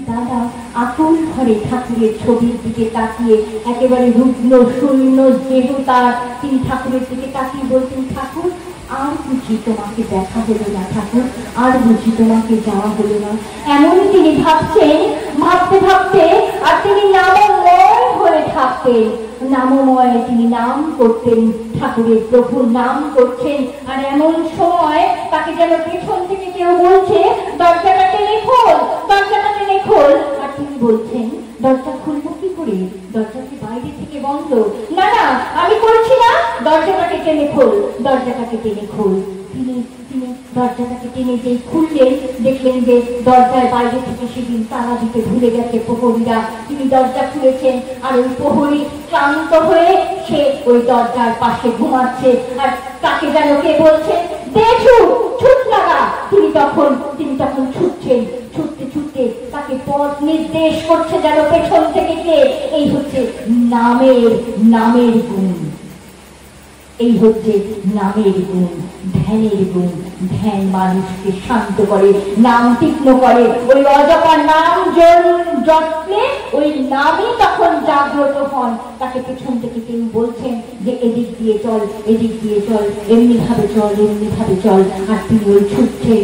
দাদা আকুল ঘরে ঠাকুরের ছবির দিকে তাকিয়ে একেবারে রুগ্ন শূন্য দেহ তার, তিনি ঠাকুরের দিকে তাকিয়ে বলতেন, ঠাকুর আর বুঝি তোমাকে দেখা হলো না, ঠাকুর আর বুঝি তোমাকে যাওয়া হলো না। এমনই তিনি ভাবছেন, ভাবতে ভাবতে আর তিনি নামময় হয়ে থাকতেন, নামময় তিনি নাম করতেন, ঠাকুরের প্রভুর নাম করছেন। আর এমন সময় তাকে যেন পেছন থেকে কেউ বলছে, দরজাটা টেনে খোল, দরজাটা টেনে খোল। আর তিনি বলছেন, দরজা খুলবো কি করে, দরজা কি বাইরে থেকে বন্ধ? না না, আমি করছি না, দরজাটাকে টেনে খোল, দরজাটাকে টেনে খোল। তিনি তিনি দরজাটাকে টেনে যেই খুললেন, দেখলেন যে দরজার বাইরে থেকে সেদিন তালা দিতে ভুলে গেছে প্রহরীরা। তিনি দরজা খুলেছেন, আর ওই প্রহরী ক্লান্ত হয়ে সে ওই দরজার পাশে ঘুমাচ্ছে। আর তাকে যেন কে বলছেন, দে ছুট, ছুট লাগা। তিনি তখন ছুটছেন, ছুটতে ছুটতে তাকে পথ নির্দেশ করছে যেন পেছন থেকে কে। এই হচ্ছে নামের গুণ, এই হচ্ছে নামের গুণ, ধ্যানের গুণ। ধ্যান মানুষকে শান্ত করে, নাম তীক্ষ্ণ করে। ওই অজপা নাম জপলে ওই নামই তখন জাগ্রত হন। তাকে পেছন থেকে কেউ বলছেন যে এদিক দিয়ে চল, এদিক দিয়ে চল, এমনি ভাবে চল, এমনি ভাবে চল। আর তিনি ওই ছুটছেন।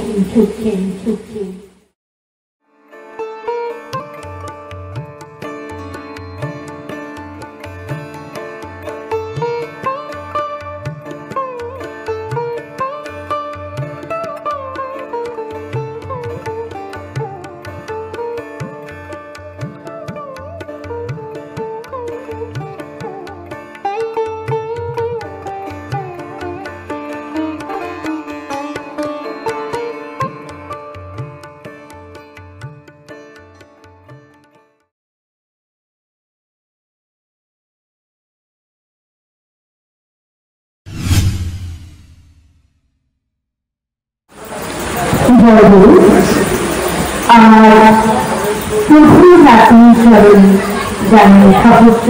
আমার প্রভু নাতি চরণ জানি সহস্র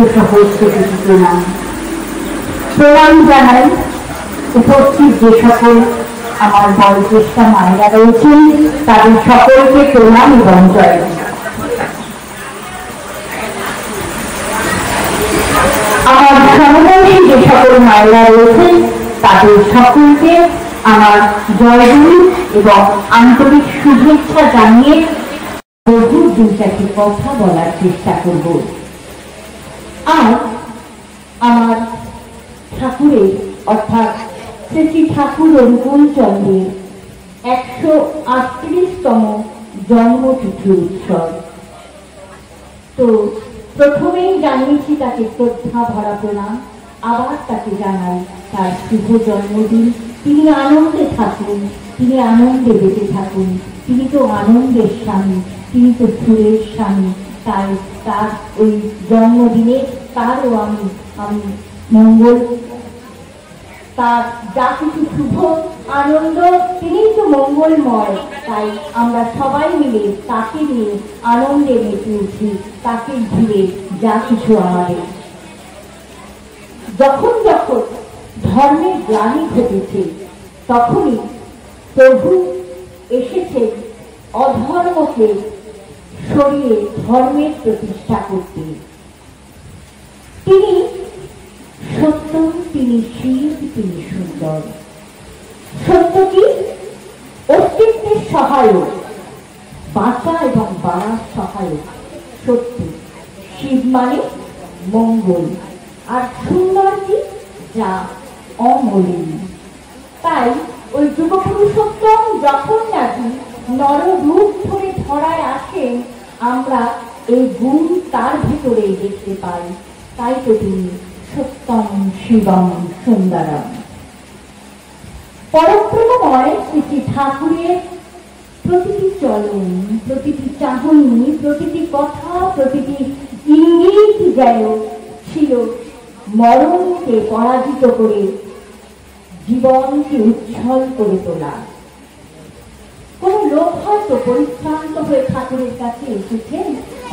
প্রণাম জানাই উপস্থিত যে সকল আমার বয়োজ্যেষ্ঠ মায়েরা রয়েছেন, তাদের সকলকে প্রণাম এবং জয়। আমার সমবয়সী যে সকল মায়েরা রয়েছেন, তাদের সকলকে আমার জয়গুরু এবং আন্তরিক শুভেচ্ছা জানিয়ে প্রভুর দু চারটি কথা বলার চেষ্টা করব। আজ আমার ঠাকুরের অর্থাৎ শ্রী ঠাকুর অনুকূল চন্দ্রের 138তম জন্মতিথি উৎসব। তো প্রথমেই জানিয়েছি তাকে শ্রদ্ধা ভরা প্রণাম, আবার তাকে জানাই তার শুভ জন্মদিন। তিনি আনন্দে থাকুন, তিনি আনন্দে বেঁচে থাকুন। তিনি তো আনন্দের স্বামী, তিনি তো সুরের স্বামী। তাই তার ওই জন্মদিনে তারও আমি মঙ্গল, তার যা কিছু শুভ আনন্দ, তিনি তো মঙ্গলময়। তাই আমরা সবাই মিলে তাকে নিয়ে আনন্দে মেতে উঠি, তাকে ঘিরে যা কিছু আমাদের। যখন যখন ধর্মের গ্লানি ঘটেছে, তখনই প্রভু এসেছেন অধর্মকে সরিয়ে ধর্মের প্রতিষ্ঠা করতে। তিনি সত্য, তিনি শিব, তিনি সুন্দর। সত্য কি? অস্তিত্বের সহায়ক, বাঁচা এবং বাড়ার সহায়ক সত্য। শিব মানে মঙ্গল, আর সুন্দর কি? যা অমলিন। তাই ওই যুগপুরুষোত্তম যখন নাকি নররূপ ধরে ধরায় আসেন, আমরা এই গুণ তার ভিতরে দেখতে পাই। তাই তো তিনি সত্যম শিবম সুন্দরম। পরপ্রেমময় শ্রী ঠাকুরের প্রতিটি চলন, প্রতিটি চাহনি, প্রতিটি কথা, প্রতিটি ইঙ্গিত যেন ছিল মরণকে পরাজিত করে জীবনকে উজ্জ্বল করে তোলা। কোন লোক হয়তো পরিশ্রান্ত হয়ে ঠাকুরের কাছে এসেছেন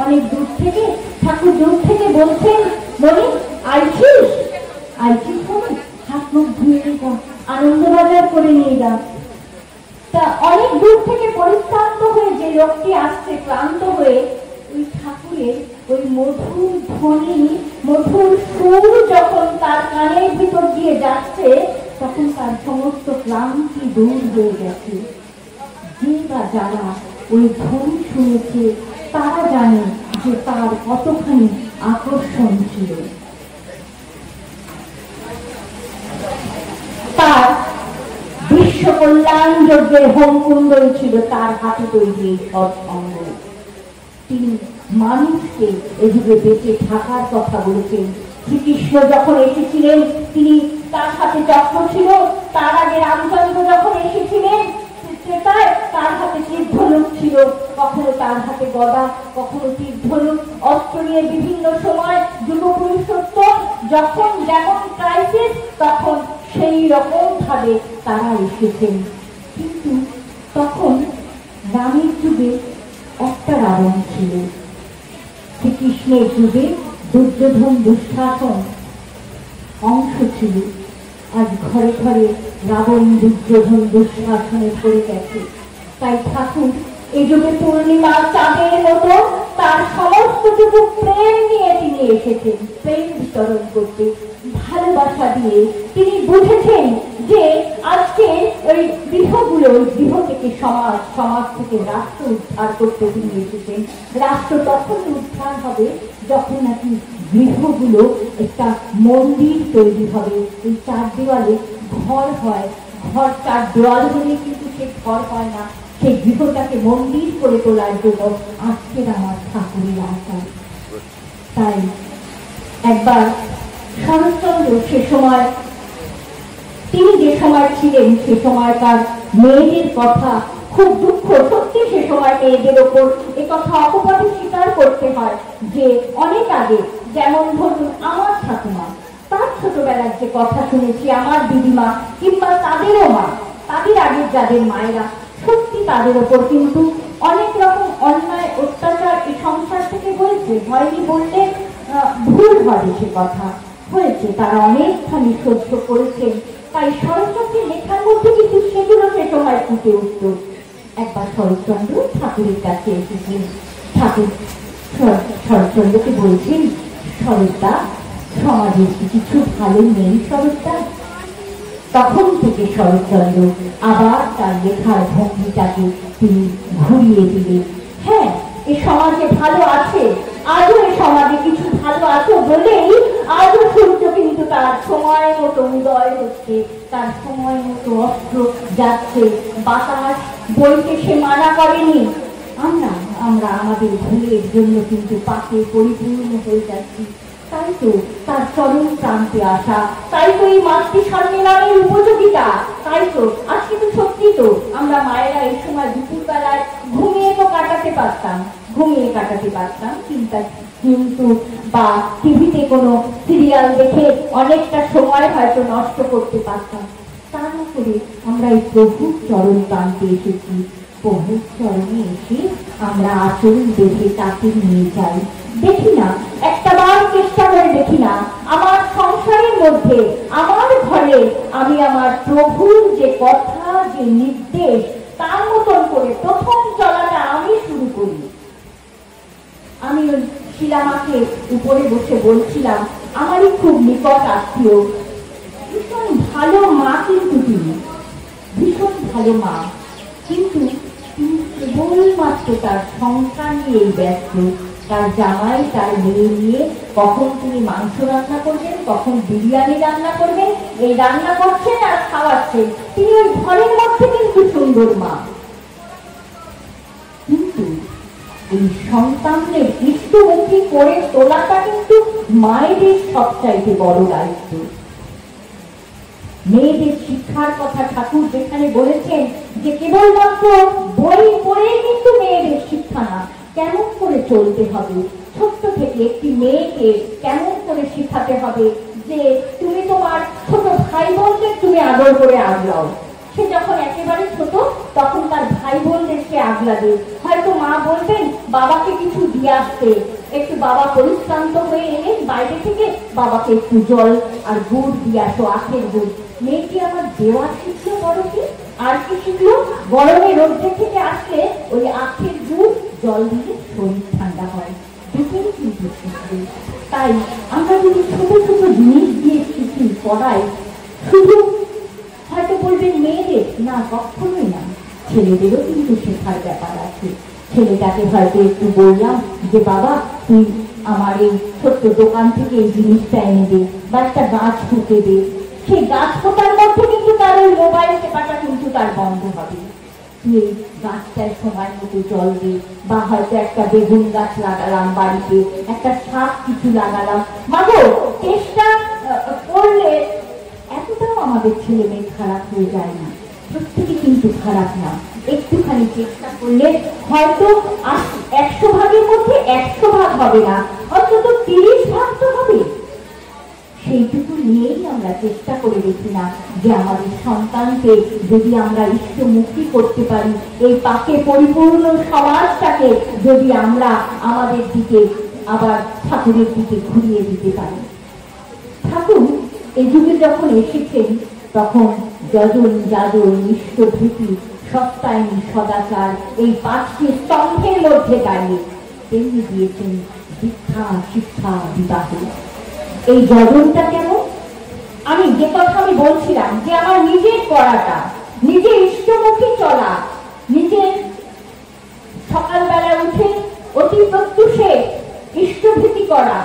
অনেক দূর থেকে, ঠাকুর দূর থেকে বলছেন, বলি আইছিস হবে, হাত মুখ ধুয়ে আনন্দ বাজার করে নিয়ে যা। তা অনেক দূর থেকে পরিশ্রান্ত হয়ে যে লোকটি আসছে ক্লান্ত হয়ে, মধুর ধ্বনি, মধুর সুর যখন তার কানের ভিতর দিয়ে যাচ্ছে, তখন তার সমস্ত ক্লান্তি দূর হয়ে গেছে। যে বা যারা ওই ধ্বনি শুনেছে তারা জানে যে তার কতখানি আকর্ষণ ছিল। তার বিশ্ব কল্যাণ যজ্ঞের হোমকুণ্ডই ছিল তার হাতে তৈরি এই সৎসঙ্গ। তিনি মানুষকে এদিকে বেঁচে থাকার কথা বলেছেন। শ্রীকৃষ্ণ যখন এসেছিলেন তিনি তার হাতে চক্র ছিল, তার আগে রামচন্দ্র যখন এসেছিলেন তার হাতে তীরধনুক ছিল, কখনো তার হাতে গদা, কখনো তীরধনুক, অস্ত্র নিয়ে বিভিন্ন সময় যুগ পুরুষোত্তম যখন যেমন ক্রাইসিস তখন সেই রকম ভাবে তারা এসেছেন। কিন্তু তখন রামের যুগে একটা রাবণ ছিল, শ্রীকৃষ্ণের যুগে দুর্যোধন দুঃশাসন অংশ ছিল। আজ ঘরে ঘরে রাবণ দুর্যোধন দুঃশাসনে পড়ে গেছে। তাই ঠাকুর এই যুগে পূর্ণিমা চাঁদের মতো তার সমস্তটুকু প্রেম নিয়ে তিনি এসেছেন, প্রেম বিতরণ করতে, ভালোবাসা দিয়ে। তিনি বুঝেছেন যে আজকে ওই গৃহগুলো, গৃহ থেকে সমাজ, সমাজ থেকে রাষ্ট্র উদ্ধার করতে তিনি এসেছেন। রাষ্ট্র তখনই উদ্ধার হবে যখন নাকি গৃহগুলো একটা মন্দির তৈরি হবে। এই চার দেওয়ালে ঘর হয়, ঘর চার দেওয়াল হলে কিন্তু সে ঘর হয় না, সেই গৃহটাকে মন্দির করে তোলার জন্য আজকের আমার ঠাকুরের আশা। তাই একবার শরৎচন্দ্র সে সময়, তিনি যে সময় ছিলেন সে সময়কার মেয়েদের কথা খুব দুঃখ, সত্যি সে সময় মেয়েদের ওপর এ কথা অপবাদে স্বীকার করতে হয় যে অনেক আগে, যেমন ধরুন আমার ঠাকুমা, তার ছোটবেলার যে কথা শুনেছি, আমার দিদিমা কিংবা তাদেরও মা, তাদের আগের যাদের মায়েরা, সত্যি তাদের ওপর কিন্তু অনেক রকম অন্যায় অত্যাচার এই সংসার থেকে হয়েছে। হয়নি বললে ভুল হবে, সে কথা হয়েছে, তারা অনেকখানি সহ্য করেছেন। তাই শরৎচন্দ্রের লেখার মধ্যে কিন্তু সেগুলো সে সময় ফুটে উঠত। একবার শরৎচন্দ্র ঠাকুরের কাছে এসেছেন। ঠাকুর শরৎচন্দ্রকে বলছেন, শরৎদা, সমাজের কিছু ভালো নেই শরৎদা? তখন থেকে শরৎচন্দ্র আবার তার লেখার ভঙ্গিটাকে তিনি ঘুরিয়ে দিলেন। হ্যাঁ, এ সমাজে ভালো আছে, আজও এ সমাজে কিছু ভালো আছে বলেই আজও সূর্য কিন্তু তার সময় মতো উদয় হচ্ছে, তার সময় মতো অস্ত্র যাচ্ছে, বাতাস বইতে সে মানা করেনি। আমরা আমাদের ভুলের জন্য কিন্তু পাপে পরিপূর্ণ হয়ে যাচ্ছি। তাই তো তার চরম প্রান্তে আসা, তাই তো এই মাতৃ সম্মেলনের উপযোগিতা। তাই তো আজ কিন্তু সত্যি তো আমরা মায়েরা এই সময় দুপুর বেলায় ঘুমিয়ে কাটাতে পারতাম চিন্তা, কিন্তু বা টিভিতে কোনো সিরিয়াল দেখে অনেকটা সময় হয়তো নষ্ট করতে পারতাম। তার উপরে আমরা এই প্রভুর চরণ প্রান্তে এসেছি। প্রভুর চরণে এসে আমরা আচরণ দেখে তাকে নিয়ে যাই। দেখি না, একটা বার চেষ্টা করে দেখি না, আমার সংসারের মধ্যে, আমার ঘরে আমি আমার প্রভুর যে কথা, যে নির্দেশ, তার মতন করে প্রথম চলাটা আমি শুরু করি। আমি ওই শিলামাকে উপরে বসে বলছিলাম, আমারই খুব নিকট আত্মীয়, ভীষণ ভালো মা, কিন্তু তিনি ভীষণ ভালো মা, কিন্তু তিনি কেবলমাত্র তার সংসার নিয়েই ব্যস্ত। তার জামাই, তার মেয়ে নিয়ে কখন তিনি মাংস রান্না করবেন, কখন বিরিয়ানি রান্না করবেন, এই রান্না করছেন আর খাওয়াচ্ছেন। তিনি ওই ঘরের মধ্যে কিন্তু সুন্দর মা, কিন্তু এই সন্তানদের ইষ্টমুখী করে তোলাটা কিন্তু মায়েদের সবচাইতে বড় দায়িত্ব। মেয়েদের শিক্ষার কথা ঠাকুর যেখানে বলেছেন যে কেবলমাত্র বই পড়েই কিন্তু মেয়েদের শিক্ষা না, কেমন করে চলতে হবে, ছোট্ট থেকে একটি মেয়েকে কেমন করে শিখাতে হবে যে তুমি তোমার ছোট ভাই বোনদের তুমি আদর করে আগলাও। সে যখন একেবারে ছোট তখন তার ভাই বোনদেরকে আগলাবে। হয়তো মা বলবেন বাবাকে কিছু দিয়ে আসতে, একটু বাবা পরিশ্রান্ত হয়ে এলে বাইরে থেকে বাবাকে একটু জল আর গুড় দিয়ে আসো, আখের গুড়। মেয়েটি আমার দেওয়া শিখলো বড় কি, আর কি শিখলো, গরমে রোদ্রে থেকে আসলে ওই আখের গুড় জল দিলে শরীর ঠান্ডা হয়। দুটোই কিন্তু তাই আমরা যদি ছোট ছোট জিনিস দিয়ে কিছু করাই, শুধু হয়তো বলবেন মেয়েদের, না, কখনোই না, ছেলেদেরও কিন্তু শেখার ব্যাপার আছে। ছেলেটাকে হয়তো একটু বললাম যে বাবা তুই আমার এই ছোট্ট দোকান থেকে এই জিনিসটা এনে দে, বা একটা গাছ পুঁতে দে। সেই গাছ পোতার মধ্যে কিন্তু তার ওই মোবাইল টেপাটা কিন্তু তার বন্ধ হবে। তুই এই গাছটায় সময় মতো জল দে, বা হয়তো একটা বেগুন গাছ লাগালাম বাড়িতে, একটা শাক কিছু লাগালাম, মাগো চেষ্টা করলে এতটাও আমাদের ছেলে মেয়ে খারাপ হয়ে যায় না। প্রত্যেকে কিন্তু খারাপ না, একটুখানি চেষ্টা করলে হয়তো 100 ভাগের মধ্যে 100 ভাগ হবে না, অন্তত 30 ভাগ তো হবে। সেইটুকু নিয়েই আমরা চেষ্টা করে দেখি না যে আমাদের সন্তানকে যদি আমরা ইষ্টমুখী করতে পারি, এই পাকে পরিপূর্ণ সমাজটাকে যদি আমরা আমাদের দিকে আবার ঠাকুরের দিকে ঘুরিয়ে দিতে পারি। ঠাকুর এই যুগে যখন এসেছেন তখন যজন যাজন ইষ্টভীতি সত্যায়নী সদাচার এই 5টি স্তম্ভের মধ্যে দাঁড়িয়ে তেমনি দিয়েছেন দীক্ষা শিক্ষা বিবাহ। এই যজনটা কেন? আমি যে কথা আমি বলছিলাম যে আমার নিজের করাটা, নিজে ইষ্টমুখী চলা, নিজের সকালবেলা উঠে অতি প্রত্যুষে ইষ্টভীতি করা,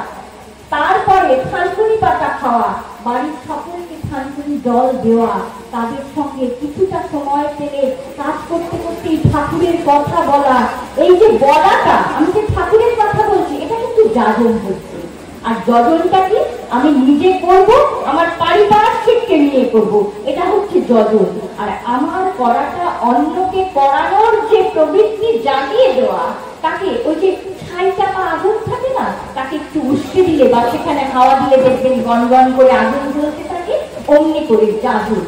তারপরে থানকুনি পাতা খাওয়া, বাড়ির সকলকে থানকুনি জল দেওয়া, তাদের সঙ্গে কিছুটা সময় পেলে কাজ করতে করতে ঠাকুরের কথা বলা। এই যে বলাটা, আমি যে ঠাকুরের কথা বলছি, এটা কিন্তু যাজন হচ্ছে। আর যজনটা কি? আমি নিজে করব, আমার পারিপার্শ্বিককে নিয়ে করব, এটা হচ্ছে যজন। আর আমার করাটা অন্যকে করানোর যে প্রবৃত্তি জাগিয়ে দেওয়া, তাকে ওই যে ছাই চাপা আগুন থাকে না, তাকে একটু উস্কে দিলে বা সেখানে হাওয়া দিলে দেখবেন গনগন করে আগুন জ্বলতে থাকে, অমনি করে যাজন।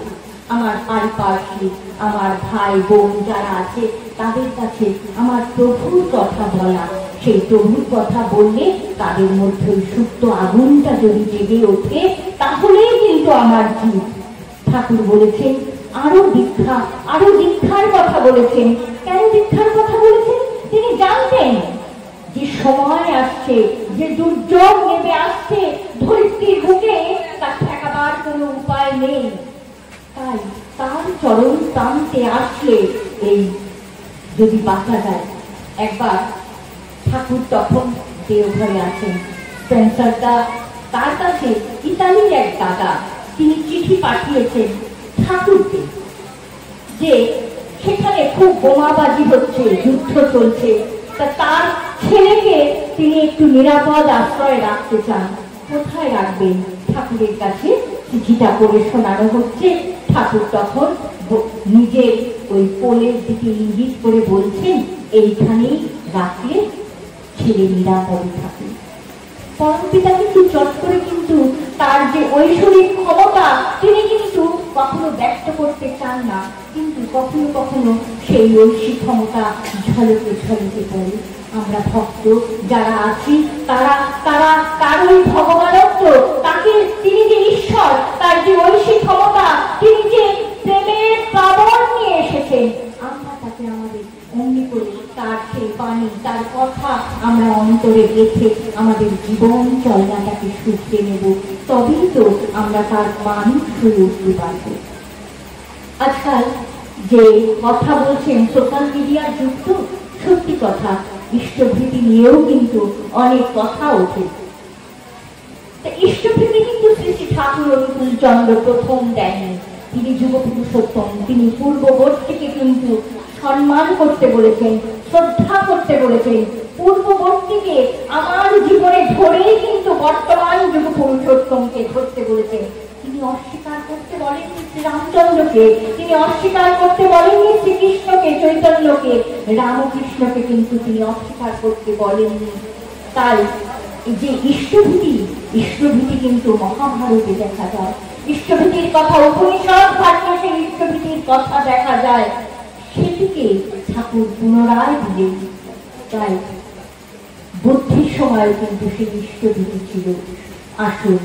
আমার পারিপার্শ্বিক, আমার ভাই বোন যারা আছে তাদের কাছে আমার প্রভুর কথা বলা, সেই প্রভুর কথা বললে তাদের মধ্যে সুপ্ত আগুনটা যদি জেগে ওঠে, তাহলেই কিন্তু আমার জীব। ঠাকুর বলেছেন আরো দীক্ষা, আরো দীক্ষার কথা বলেছেন। কেন দীক্ষার কথা বলেছেন? তিনি জানতেন যে সময় আসছে, যে দুর্যোগ নেমে আসছে ধরিত্রীর বুকে, তা ঠেকাবার কোনো উপায় নেই। তাই তার চরম প্রান্তে আসলে এই যদি বাঁচা যায়। একবার ঠাকুর তখন দেওঘরে আছেন, স্পেন্সারদা তার কাছে ইতালির এক দাদা, তিনি চিঠি পাঠিয়েছেন ঠাকুরকে যে সেখানে খুব বোমাবাজি হচ্ছে, যুদ্ধ চলছে, তা তার ছেলেকে তিনি একটু নিরাপদ আশ্রয়ে রাখতে চান। কোথায় রাখবেন? ঠাকুরের কাছে চিঠিটা পড়ে শোনানো হচ্ছে। ঠাকুর তখন নিজের ওই কোলের দিকে ইঙ্গিত করে বলছেন এইখানেই রাখলে ছেলে নিরাপদে থাকে। পরমপিতা কিন্তু চট করে কিন্তু তার যে ঐশ্বরিক ক্ষমতা তিনি কিন্তু কখনো ব্যক্ত করতে চান না, কিন্তু কখনো কখনো সেই ঐশ্বরিক ক্ষমতা ঝলকে ঝলকে পড়ে। আমরা ভক্ত যারা আছি তারা তারা তার ওই ভগবানত্ব, তাকে তিনি যে ঈশ্বর, তার যে ঐশ্বরিক ক্ষমতা, তিনি যে প্রেমের প্লাবন নিয়ে এসেছেন, আমরা তাকে আমাদের অমনি করে তার সেই বাণী, তার কথা আমরা অন্তরে গেঁথে আমাদের জীবন চলনাটাকে শুকিয়ে নেব, তবেই তো আমরা তার মানুষ হয়ে উঠতে পারব। আজকাল যে কথা বলছেন সোশ্যাল মিডিয়ার যুগ, তো সত্যি কথা, ইষ্টভীতি নিয়েও কিন্তু অনেক কথা ওঠে। ইষ্টভীতি কিন্তু শ্রী শ্রী ঠাকুর অনুকূল চন্দ্র প্রথম দেননি, তিনি যুগ পুরুষোত্তম, তিনি পূর্ববর্তীকে কিন্তু সম্মান করতে বলেছেন, শ্রদ্ধা করতে বলেছেন। পূর্ববর্তীকে আমার জীবনে ধরেই কিন্তু বর্তমান যুগ পুরুষোত্তমকে ধরতে বলেছেন। তিনি অস্বীকার করতে বলেননি শ্রীরামচন্দ্রকে, তিনি অস্বীকার করতে বলেননি শ্রীকৃষ্ণকে, চৈতন্যকে, রামকৃষ্ণকে কিন্তু তিনি অস্বীকার করতে বলেননি। তাই যে ইষ্টভীতি, ইষ্টভীতি কিন্তু মহাভারতে দেখা যায়, ইষ্টভীতির কথা উপনিষদ ভাষ্যে সেই ইষ্টভীতির কথা দেখা যায়, সেটিকে ঠাকুর পুনরায় দিলেন। তাই বুদ্ধির সময় কিন্তু সেই ইষ্টভীতি ছিল। আসুন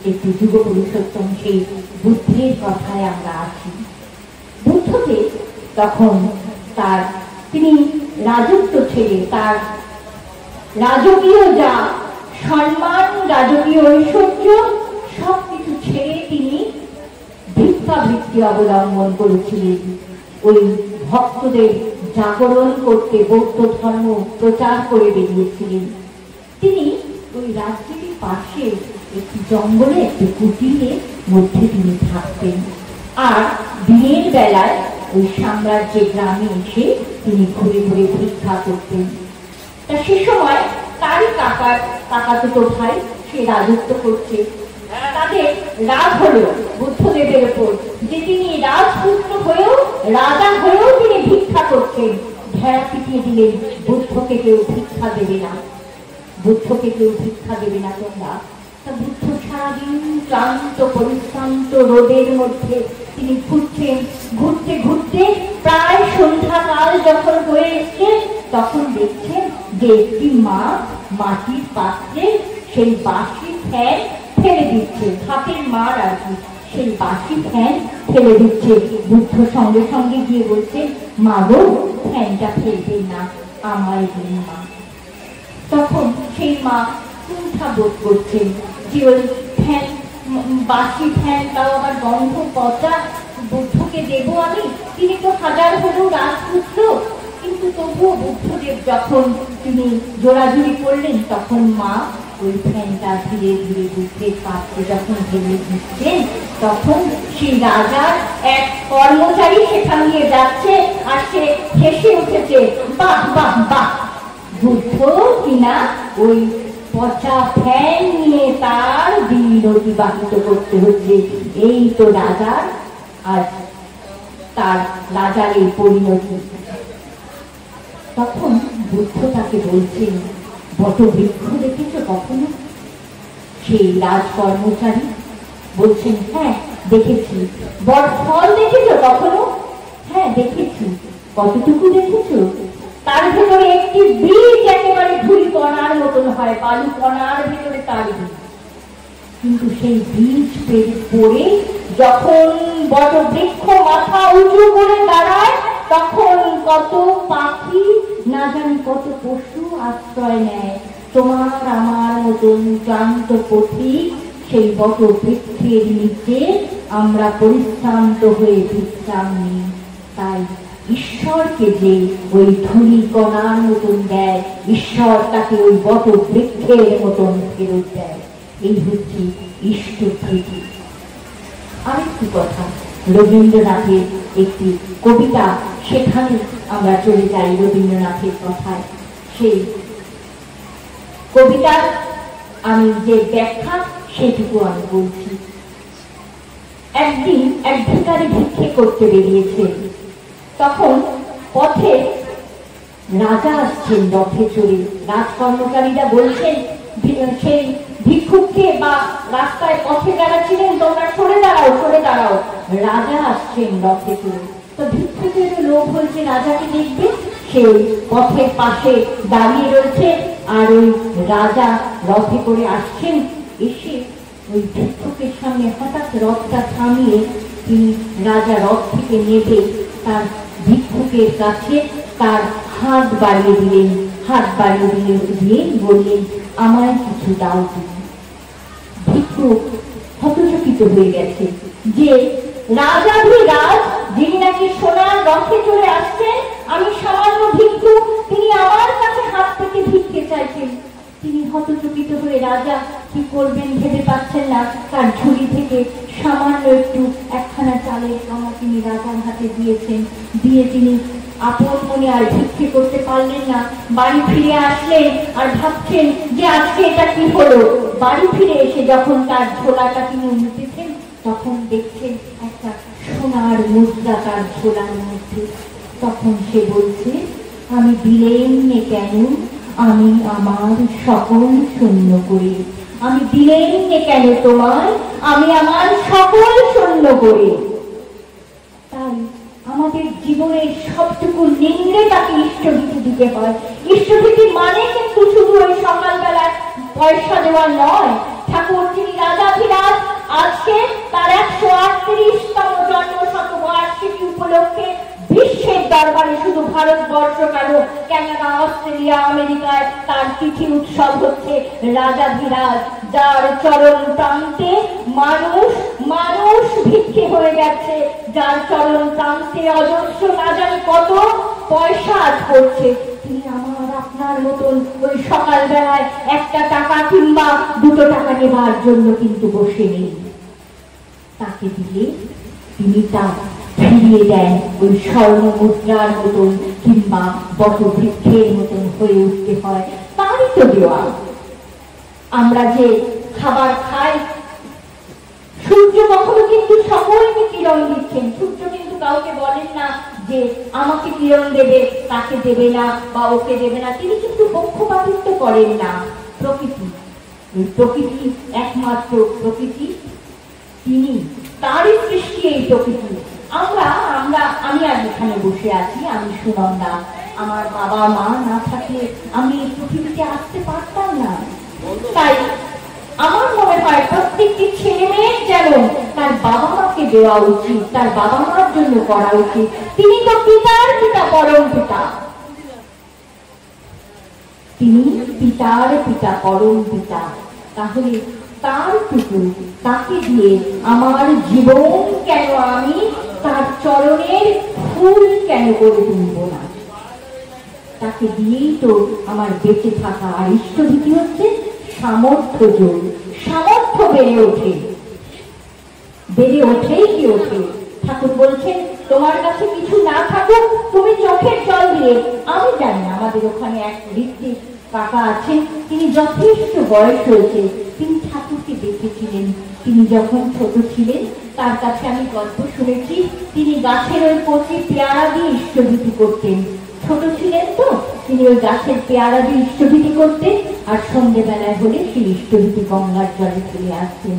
একটি যুগ পুরুষোত্তম সেই বুদ্ধির কথায় আমরা আছি। বুদ্ধকে তখন তিনি রাজত্ব ছেড়ে, তার রাজকীয় যা সম্মান, রাজকীয় ঐশ্বর্য সবকিছু ছেড়ে তিনি ভিক্ষাবৃত্তি অবলম্বন করেছিলেন। ওই ভক্তদের জাগরণ করতে বৌদ্ধ ধর্ম প্রচার করে বেরিয়েছিলেন। তিনি ওই রাজনীতির পাশে একটি জঙ্গলে একটি কুটিরের মধ্যে তিনি থাকতেন, আর দিনের বেলায় ওই সাম্রাজ্যের গ্রামে এসে তিনি ঘুরে ঘুরে ভিক্ষা করতেন। তা সে সময় তারই কাকাতুতো ভাই সে রাজত্ব করছে। তাদের রাগ হলো বুদ্ধদেবের উপর যে তিনি রাজপুত্র হয়েও, রাজা হয়েও তিনি ভিক্ষা করছেন। ভেড়া পিটিয়ে দিলেন, বুদ্ধকে কেউ ভিক্ষা দেবে না, বুদ্ধকে কেউ ভিক্ষা দেবে না তোমরা। তা বুদ্ধ সারাদিন ক্লান্ত পরিশ্রান্ত রোদের মধ্যে তিনি ঘুরছেন। ঘুরতে ঘুরতে প্রায় সন্ধ্যাকাল যখন হয়ে এসছে, তখন দেখছেন যে একটি মা মাটির পাত্রে সেই বাসি ফ্যান ফেলে দিচ্ছে, হাতের মার আর কি, সেই বাসি ফ্যান ফেলে দিচ্ছে। বুদ্ধ সঙ্গে সঙ্গে গিয়ে বলছে, মা গো, ফ্যানটা ফেলবেন না, আমায় দিন মা। তখন সেই মা কুণ্ঠা বোধ করছেন যে ওই ফ্যান, বাসি ফ্যান, তাও আবার গন্ধ পচা, বুদ্ধকে দেবো আমি? তিনি তো হাজার হলেও রাজপুত্র। কিন্তু তবুও বুদ্ধদেব যখন তিনি জোড়াজুড়ি করলেন, তখন মা ওই ফ্যানটা ধীরে ধীরে বুদ্ধের পাত্রে যখন ঢেলে দিচ্ছেন, তখন সেই রাজার এক কর্মচারী সেখান দিয়ে যাচ্ছে, আর সে হেসে উঠেছে, বাহ বাহ বাহ, বুদ্ধ কিনা ওই পচা ফ্যান নিয়ে তার দিন অতিবাহিত করতে হচ্ছে। এই তো রাজার, আর তার রাজার এই পরিণতি। তখন বুদ্ধ তাকে বলছেন, বটবৃক্ষ দেখেছ কখনো? সেই রাজ কর্মচারী বলছেন, হ্যাঁ দেখেছি। বট ফল দেখেছ কখনো? হ্যাঁ দেখেছি। কতটুকু দেখেছ? তার ভেতরে একটি বীজ একেবারে ধুলি কণার মতন হয়, বালু কণার ভেতরে তার বীজ। কিন্তু সেই বীজ পড়ে যখন বটবৃক্ষ মাথা উঁচু করে দাঁড়ায়, তখন কত পাখি, না জানি কত পশু আশ্রয় নেয়। তোমার আমার মতন ক্লান্ত পথিক সেই বটবৃক্ষের নিচে আমরা পরিশ্রান্ত হয়ে বিশ্রাম নিই। তাই ঈশ্বরকে যে ওই ধুলি কণার মতন দেয়, ঈশ্বর তাকে ওই বটবৃক্ষের মতন ফেরত দেয়। এই হচ্ছে ইষ্ট প্রীতি। আরেকটি কথা, রবীন্দ্রনাথের একটি কবিতা, সেখানে আমরা চলে যাই রবীন্দ্রনাথের কথায়। সেই কবিতার আমি যে ব্যাখ্যা সেটুকু আমি বলছি। একদিন এক ভিখারি ভিক্ষে করতে বেরিয়েছে। তখন পথে রাজা আসছেন রথে চড়ে। রাজ কর্মচারীরা বলছেন সেই ভিক্ষুককে বা রাস্তায় পথে যারা ছিলেন, তোমরা সরে দাঁড়াও, সরে দাঁড়াও, রাজা আসছেন রথে চড়ে। তো ভিক্ষুকের লোক হয়েছে রাজাকে দেখবে, সে পথের পাশে দাঁড়িয়ে রয়েছে, আর ওই রাজা রথে করে আসছেন। এসে ওই ভিক্ষুকের সামনে হঠাৎ রথটা থামিয়ে তিনি রাজা রথ থেকে নেমে তার ভিক্ষুকের কাছে তার হাত বাড়িয়ে দিলেন। হাত বাড়িয়ে দিয়ে বললেন, আমায় কিছু দাও তুমি। ভিক্ষুক হতচকিত হয়ে গেছে যে রাজাধিরাজ, যিনি নাকি সোনার রথে চলে আসছেন, আমি সামান্য ভিক্ষুক, তিনি আমার কাছে হাত পেতে ভিক্ষে চাইছেন। তিনি হতচকিত হয়ে রাজা কি করবেন ভেবে পাচ্ছেন না। তার ঝুড়ি থেকে সামান্য একটু একখানা চালের কামা তিনি রাজার হাতে দিয়েছেন। দিয়ে তিনি আপন মনে আর ভিক্ষে করতে পারলেন না। বাড়ি ফিরে আসলেন আর ভাবছেন যে আজকে এটা কি হলো। বাড়ি ফিরে এসে যখন তার ঝোলাটা তিনি উঠেছেন, তখন দেখছেন একটা সোনার মুদ্রা তার ঝোলার মধ্যে। তখন সে বলছে, আমি দিলেন কেন, আমি আমার সকল শূন্য করে, আমি দিলেন কেন তোমায়, আমি আমার সকল শূন্য করে। তাই আমাদের জীবনের সবটুকু নিংড়ে তাকে ইষ্টভীতি দিতে হয়। ইষ্টভীতি মানে কিন্তু শুধু ওই সকালবেলায় পয়সা দেওয়া নয়। ঠাকুর যিনি রাজাধিরাজ, আজকে তার 138তম জন্ম শতবার্ষিকী উপলক্ষে বিশ্বের দরবারে শুধু ভারতবর্ষ কেন, কানাডা, অস্ট্রেলিয়া, আমেরিকায় তার তিথি উৎসব হচ্ছে রাজাধিরাজ, যার চরণ প্রান্তে মানুষ মানুষ ভিক্ষে হয়ে গেছে, যার চরণ প্রান্তে অজস্র না জানি কত পয়সা আজ করছে। তিনি আমার আপনার মতন ওই সকালবেলায় একটা টাকা কিংবা 2 টাকা নেবার জন্য কিন্তু বসে নেই। তাকে দিয়ে তিনি তা ফিরিয়ে দেন ওই স্বর্ণ মুদ্রার মতন কিংবা বটবৃক্ষের মতন হয়ে উঠতে হয়। তারই তো দেওয়া। আমরা যে খাবার খাই, সূর্য কখনো কিন্তু সকলকে কিরণ দিচ্ছেন। সূর্য কিন্তু কাউকে বলেন না যে আমাকে কিরণ দেবে, তাকে দেবে না বা ওকে দেবে না। তিনি কিন্তু পক্ষপাতিত্ব করেন না। প্রকৃতি, প্রকৃতি একমাত্র প্রকৃতি, তিনি তারই সৃষ্টি এই প্রকৃতি। আমি আজ এখানে বসে আছি, আমি সুনন্দা। আমার বাবা মা না থাকলে আমি এই পৃথিবীতে আসতে পারতাম না। তাই আমার মনে হয় প্রত্যেকটি ছেলে মেয়ের যেন তার বাবা মাকে দেওয়া উচিত, তার বাবা মার জন্য করা উচিত। তিনি তো পিতার পিতা, পরম পিতা। তিনি পিতার পিতা, পরম পিতা। তাহলে তার টুকু তাকে দিয়ে আমার জীবন কেন আমি তার চরণের ফুল কেন করে তুলব না? তাকে দিয়েই তো আমার বেঁচে থাকা। আর ইষ্টভীতি হচ্ছে সামর্থ্য যোগ। সামর্থ্য বেড়ে ওঠে, বেড়ে ওঠেই কি ওঠে। ঠাকুর বলছেন তোমার কাছে কিছু না থাকুক, তুমি চোখের জল দিয়ে। আমি জানি আমাদের ওখানে এক ঋত্বিক কাকা আছেন, তিনি যথেষ্ট বয়স হয়েছে। তিনি ঠাকুরকে দেখেছিলেন। তিনি যখন ছোট ছিলেন তার কাছে আমি গল্প শুনেছি, তিনি গাছের ওই কচি পেয়ারা দিয়ে ইষ্টভীতি করতেন। ছোট ছিলেন তো তিনি ওই গাছের পেয়ারা দিয়ে ইষ্টভীতি করতেন, আর সন্ধ্যেবেলায় হলে সেই ইষ্টভীতি গঙ্গার জলে ফেলে আসতেন।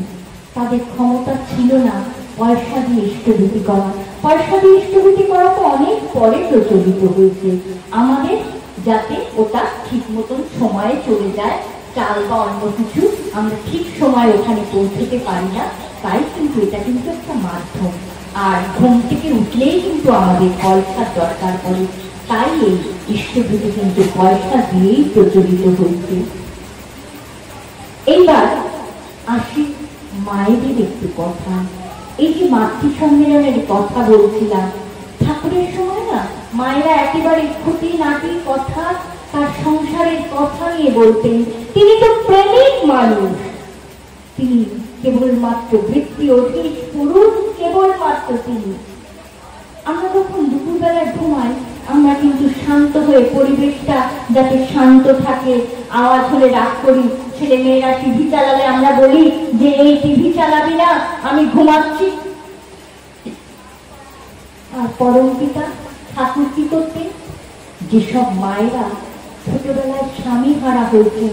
তাদের ক্ষমতা ছিল না পয়সা দিয়ে ইষ্টভীতি করা। পয়সা দিয়ে ইষ্টভীতি করা তো অনেক পরে প্রচলিত হয়েছে। আমাদের যাতে ওটা ঠিক মতন সময়ে চলে যায়, চাল বা অন্য কিছু আমরা ঠিক সময় ওখানে পৌঁছতে পারি না, তাই কিন্তু এটা কিন্তু একটা মাধ্যম। আর ঘুম থেকে উঠলেই কিন্তু আমাদের পয়সার দরকার পড়ে, তাই এই ইষ্টভীতি কিন্তু পয়সা দিয়েই প্রচলিত হয়েছে। এইবার আসি মায়েদের একটু কথা। এই যে মাতৃ সম্মেলনের কথা বলছিলাম, ঠাকুরের সময় না মায়েরা একেবারে খুঁটি নাটি কথা, তার সংসারের কথা নিয়ে বলতেন। তিনি তো প্রেমিক মানুষ, তিনি কেবলমাত্র বৃত্তি অধীশ পুরুষ, কেবলমাত্র তিনি। আমরা যখন দুপুরবেলা ঘুমাই আমরা কিন্তু শান্ত হয়ে, পরিবেশটা যাতে শান্ত থাকে, আওয়াজ হলে রাগ করি। ছেলে মেয়েরা টিভি চালালে আমরা বলি যে এই টিভি চালাবি না, আমি ঘুমাচ্ছি। আর পরম পিতা ঠাকুর কি করতেন? যেসব মায়েরা ছোটবেলায় স্বামী হারা হয়েছেন,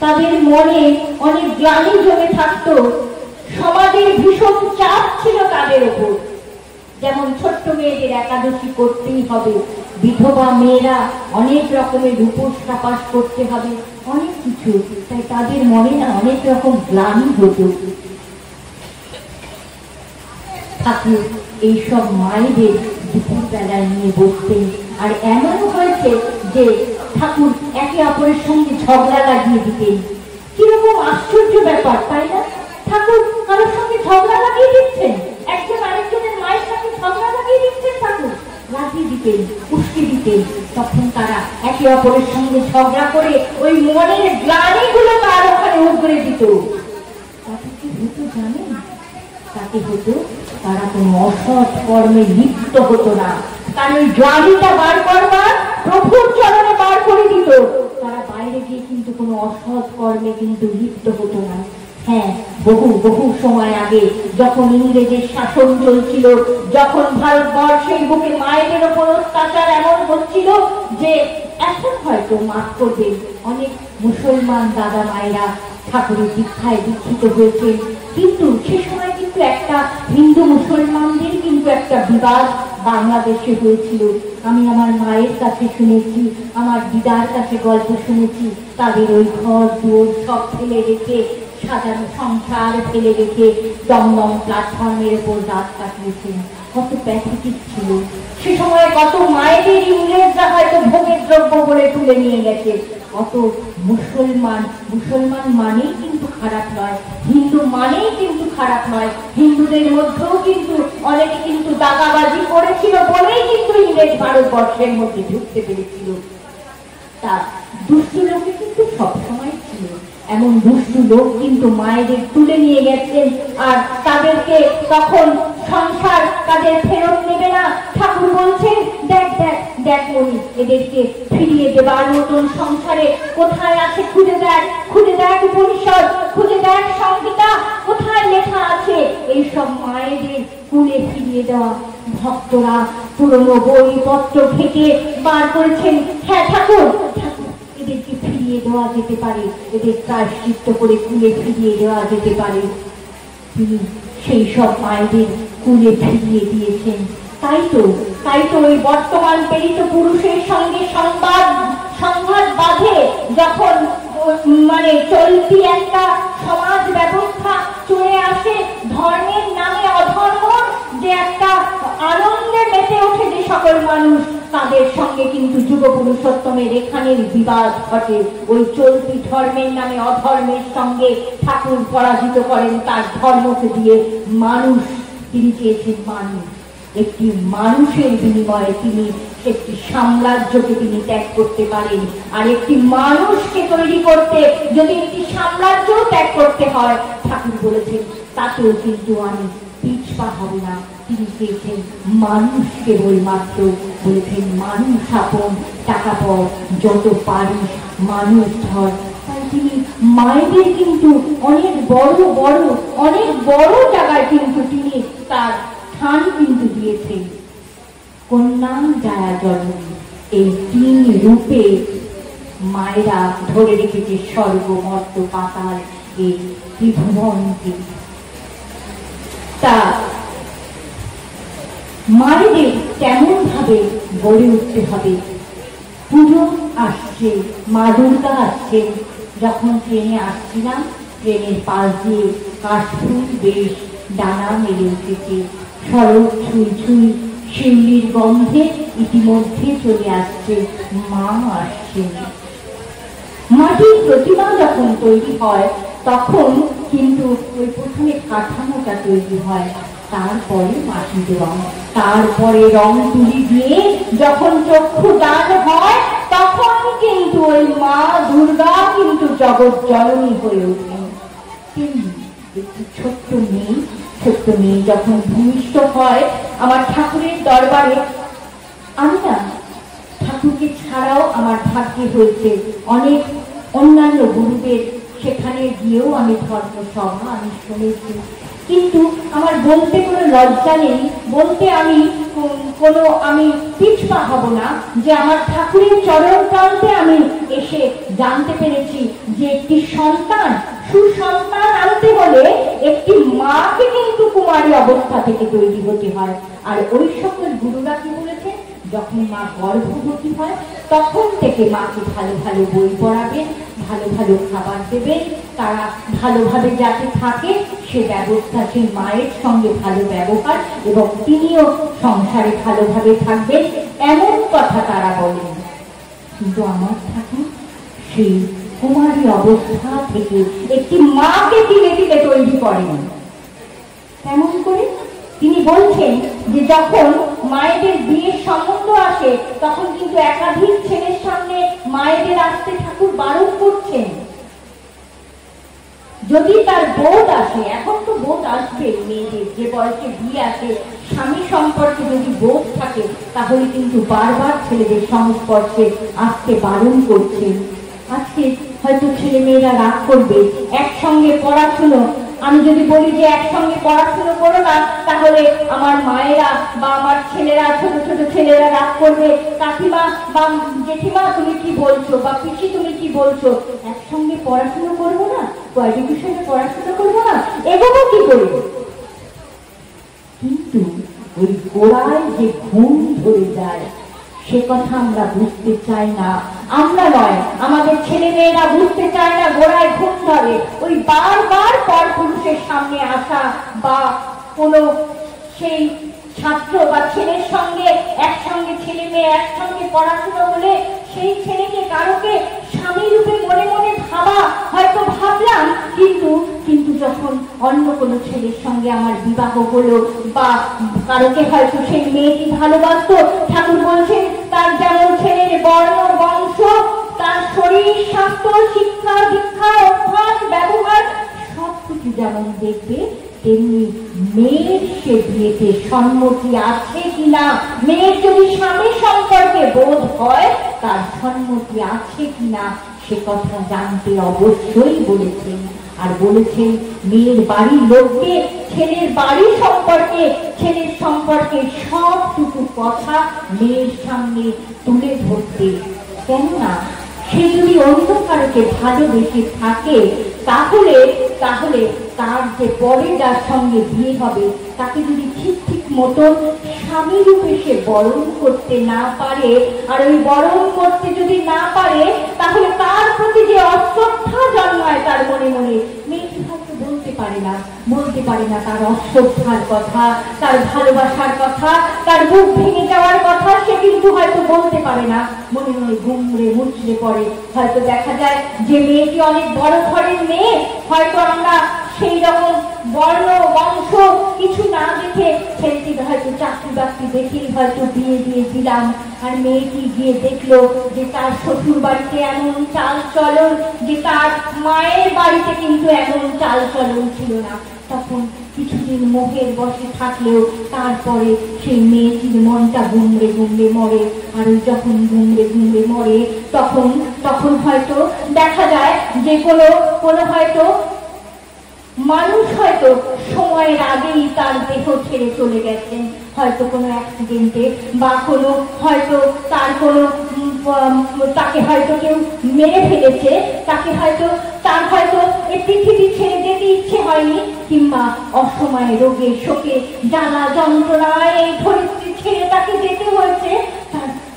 তাদের মনে অনেক গ্লানি জমে থাকতো, সমাজের ভীষণ চাপ ছিল তাদের উপর। যেমন ছোট্ট মেয়েদের একাদশী করতেই হবে, বিধবা মেয়েরা অনেক রকমের উপোস তাপাস করতে হবে, অনেক কিছু। তাই তাদের মনে না অনেক রকম গ্লানি হতো। ঠাকুর এইসব মায়েদের দুপুর বেলায় নিয়ে বসতেন। আর এমনও হয়েছে যে ঠাকুর একে অপরের সঙ্গে ঝগড়া লাগিয়ে দিতেন। কিরকম আশ্চর্য ব্যাপার, তাই না? ঠাকুর কারোর সঙ্গে ঝগড়া লাগিয়ে দিচ্ছেন, একজন আরেকজনের মায়ের সঙ্গে ঝগড়া লাগিয়ে দিচ্ছেন, ঠাকুর লাগিয়ে দিতেন, উস্কে দিতেন। তখন তারা একে অপরের সঙ্গে ঝগড়া করে ওই মনের গ্লানিগুলো তার ওখানে উগড়ে দিত। তাতে কি হতো জানেন? তাতে হতো তারা কোনো অসৎ কর্মে লিপ্ত হতো না। কারণ ওই গ্লানিটা বার করবার প্রভুর চরণে বার করে দিত। তারা বাইরে গিয়ে কিন্তু কোনো অসৎ কর্মে কিন্তু লিপ্ত হতো না। হ্যাঁ, বহু বহু সময় আগে যখন ইংরেজের শাসন চলছিল, যখন ভারতবর্ষের বুকে মায়েদের ওপর অত্যাচার এমন হচ্ছিল যে এখন হয়তো মাফ করবে, অনেক মুসলমান দাদা মায়েরা ঠাকুরের দীক্ষায় দীক্ষিত হয়েছেন। কিন্তু সে সময় কিন্তু একটা হিন্দু মুসলমানদের কিন্তু একটা বিবাদ বাংলাদেশে হয়েছিল। আমি আমার মায়ের কাছে শুনেছি, আমার দিদার কাছে গল্প শুনেছি। তাদের ওই ঘর দুয়ার সব ফেলে রেখে, সাজানো সংসার ফেলে রেখে দমদম প্ল্যাটফর্মের উপর রাত কাটিয়েছেন। কত প্যাথেটিক ছিল সে সময় কত মায়েদের ইংরেজরা হয়তো ভোগের দ্রব্য বলে তুলে নিয়ে গেছে। কত মুসলমান মানেই কিন্তু খারাপ নয়, হিন্দু মানেই কিন্তু খারাপ নয়। হিন্দুদের মধ্যেও কিন্তু অনেকে কিন্তু দাগাবাজি করেছিল বলেই কিন্তু ইংরেজ ভারতবর্ষের মধ্যে ঢুকতে পেরেছিল। তা দুষ্ট লোকে কিন্তু সবসময় ছিল, এমন দুষ্ট লোক কিন্তু মায়েদের তুলে নিয়ে গেছেন, আর তাদেরকে তখন সংসার তাদের ফেরত নেবে না। ঠাকুর বলছেন, দেখ দেখ দেখ মনি, এদেরকে ফিরিয়ে দেবার মতন সংসারে কোথায় আছে খুঁজে দেখ, খুঁজে দেখ উপনিষদ, খুঁজে দেখ সংহিতা, কোথায় লেখা আছে এইসব মায়েদের কুলে ফিরিয়ে দেওয়া। ভক্তরা পুরনো বইপত্র থেকে বার করেছেন, হ্যাঁ ঠাকুর ঠাকুর এদেরকে ফিরিয়ে দেওয়া যেতে পারে, এদের প্রায়শ্চিত্ত করে কুলে ফিরিয়ে দেওয়া যেতে পারে। তিনি সেই সব মায়েদের কুলে ফিরিয়ে দিয়েছেন। তাই তো ওই বর্তমান প্রেরিত পুরুষের সঙ্গে সংঘাত বাঁধে যখন মানে চলতি একটা সমাজ ব্যবস্থা চলে আসে, ধর্মের নামে অধর্ম যে একটা আনন্দে মেতে ওঠে যে সকল মানুষ, তাদের সঙ্গে কিন্তু যুগ পুরুষোত্তমের এখানের বিবাদ ঘটে। ওই চলতি ধর্মের নামে অধর্মের সঙ্গে ঠাকুর পরাজিত করেন তার ধর্মকে দিয়ে। মানুষ তিনি চেয়েছেন, মানুষ একটি মানুষের বিনিময়ে তিনি একটি সাম্রাজ্যকে তিনি ত্যাগ করতে পারেন। আর একটি মানুষকে তৈরি করতে যদি একটি সাম্রাজ্য ত্যাগ করতে হয়, ঠাকুর বলেছেন তাতেও কিন্তু আমি পিছপা হব না। তিনি চেয়েছেন মানুষ, কেবলমাত্র বলেছেন মানুষ আপন, টাকা পর যত পারিস মানুষ ধর। তাই তিনি মায়েদের কিন্তু অনেক বড় জায়গায় কিন্তু তিনি তার স্থান কিন্তু দিয়েছেন। কন্যা জায়া জননী, এই 3 রূপে মায়েরা ধরে রেখেছে স্বর্গ মর্ত পাতাল এই ত্রিভুবনকে। তা মায়েদের তেমন ভাবে গড়ে উঠতে হবে। পুজো আসছে, মা দুর্গা আসছেন। যখন ট্রেনে আসছিলাম, ট্রেনের পাশ দিয়ে কাশফুল বেশ ডানা মেলে উঠেছে, সড়ক ছুঁই ছুঁই শিউলির গন্ধে ইতিমধ্যে চলে আসছে, মা আসছেন। মাটির প্রতিমা যখন তৈরি হয় তখন কিন্তু ওই প্রথমে কাঠামোটা তৈরি হয়, তারপরে মাটি দেওয়া, তারপরে রং তুলি দিয়ে যখন চক্ষু দান হয় তখন কিন্তু ওই মা দুর্গা কিন্তু জগৎ জননী হয়ে ওঠেন। একটি ছোট্ট মেয়ে যখন ভূমিষ্ঠ হয় আমার ঠাকুরের দরবারে, আমি না ঠাকুরকে ছাড়াও আমার ভাগ্যে হয়েছে অনেক অন্যান্য গুরুদের সেখানে গিয়েও আমি ধর্মসভা আমি শুনেছি, কিন্তু আমার বলতে কোনো লজ্জা নেই, বলতে আমি পিছপা হব না যে আমার ঠাকুরের চরণ প্রান্তে আমি এসে জানতে পেরেছি যে একটি সুসন্তান আনতে হলে একটি মাকে কিন্তু কুমারী অবস্থা থেকে তৈরি হতে হয়। আর ওই সকল গুরুরা কি বলেছেন, যখন মা গর্ভবতী হয় তখন থেকে মাকে ভালো ভালো বই পড়াবেন, ভালো ভালো খাবার দেবেন, তারা ভালোভাবে যাতে থাকে সে ব্যবস্থা, সেই মায়ের সঙ্গে ভালো ব্যবহার, এবং তিনিও সংসারে ভালোভাবে থাকবেন, এমন কথা তারা বলেন। কিন্তু আমার ঠাকুর সেই কুমারী অবস্থা থেকে একটি মাকে ধীরে ধীরে তৈরি করেন। কেমন করে? তিনি বলছেন যে যখন মায়েদের বিয়ের সম্বন্ধ আসে তখন কিন্তু একাধিক ছেলের সামনে মায়েদের আসতে ঠাকুর বারণ করছেন। যদি তার বোধ আসে, এখন তো বোধ আসবে মেয়েদের, যে বয়সে বিয়ে আসে, স্বামী সম্পর্কে যদি বোধ থাকে তাহলে কিন্তু বারবার ছেলেদের সংস্পর্শে আসতে বারণ করছেন। আজকে হয়তো ছেলে মেয়েরা রাগ করবে, একসঙ্গে পড়াশুনো, আমি যদি বলি যে একসঙ্গে পড়াশুনো করো না, তাহলে আমার মায়েরা বা আমার ছেলেরা, ছোট ছোট ছেলেরা রাগ করবে, কাকিমা বা জেঠিমা তুমি কি বলছো, বা পিসি তুমি কি বলছো, একসঙ্গে পড়াশুনো করবো না, কোয়ালিফিকেশনে পড়াশুনো করবো না, এগোবো কি করবো? কিন্তু ওই গোড়ায় যে ঘুম ধরে যায় সে কথা আমরা বুঝতে চাই না, আমরা নয়, আমাদের ছেলে মেয়েরা বুঝতে চায় না গোড়ায় ঘুম ধরে। ওই বারবার পর পুরুষের সামনে আসা বা কোনো সেই ছাত্র বা ছেলের সঙ্গে একসঙ্গে ছেলে মেয়ে একসঙ্গে পড়াশোনা হলে সেই ছেলেকে কারোকে স্বামী রূপে মনে মনে ভাবা হয়তো ভাবলাম, কিন্তু যখন অন্য কোনো ছেলের সঙ্গে আমার বিবাহ হলো বা কারোকে হয়তো সেই মেয়েটি ভালোবাসতো, ঠাকুর বলছেন তার যেমন ছেলের বর্ণ বংশ, তার শরীর স্বাস্থ্য শিক্ষা দীক্ষা অভ্যাস ব্যবহার সবকিছু যেমন দেখবে, তেমনি মেয়ের সে বিয়েতে সম্মতি আছে কিনা, মেয়ের যদি স্বামী সম্পর্কে বোধ হয় তার সম্মতি আছে কিনা সে কথা জানতে অবশ্যই বলেছেন। আর বলেছেন মেয়ের বাড়ির লোককে ছেলের বাড়ি সম্পর্কে ছেলের সম্পর্কে সবটুকু কথা মেয়ের সামনে তুলে ধরতে। কেননা সে যদি অন্য কারোকে ভালোবেসে থাকে তাহলে তার যে পরে যার সঙ্গে বিয়ে হবে তাকে যদি ঠিক মতন স্বামী রূপে সে বরণ করতে না পারে, আর ওই বরণ করতে যদি না পারে তাহলে তার প্রতি যে অশ্রদ্ধা জন্মায় তার মনে মনে, মেয়েটি হয়তো বলতে পারে না তার অশ্রদ্ধার কথা, তার ভালোবাসার কথা, তার বুক ভেঙে যাওয়ার কথা সে কিন্তু হয়তো বলতে পারে না, মনে মনে ঘুমড়ে মুচড়ে পড়ে। হয়তো দেখা যায় যে মেয়েটি অনেক বড় ঘরের মেয়ে, হয়তো আমরা সেই রকম বর্ণ বংশ কিছু না দেখে ছেলেটি হয়তো চাকরি বাকরি দেখেই হয়তো বিয়ে দিয়ে দিলাম, আর মেয়েটি গিয়ে দেখলো যে তার শ্বশুর বাড়িতে এমন চাল চলন, যে তার মায়ের বাড়িতে কিন্তু এমন চাল চলন ছিল না। তখন কিছুদিন মোহের বসে থাকলেও তারপরে সেই মেয়েটির মনটা গুমড়ে মরে, আর যখন গুমড়ে মরে তখন হয়তো দেখা যায় যে কোনো হয়তো মানুষ হয়তো সময়ের আগেই তার দেহ ছেড়ে চলে গেছেন, হয়তো কোনো অ্যাক্সিডেন্টে বা হয়তো তাকে হয়তো কেউ মেরে ফেলেছে, তার হয়তো এই পৃথিবী ছেড়ে যেতে ইচ্ছে হয়নি, কিংবা অসময়ে রোগে শোকে জ্বালা যন্ত্রণায় এই ধরিত্রী ছেড়ে তাকে যেতে হয়েছে।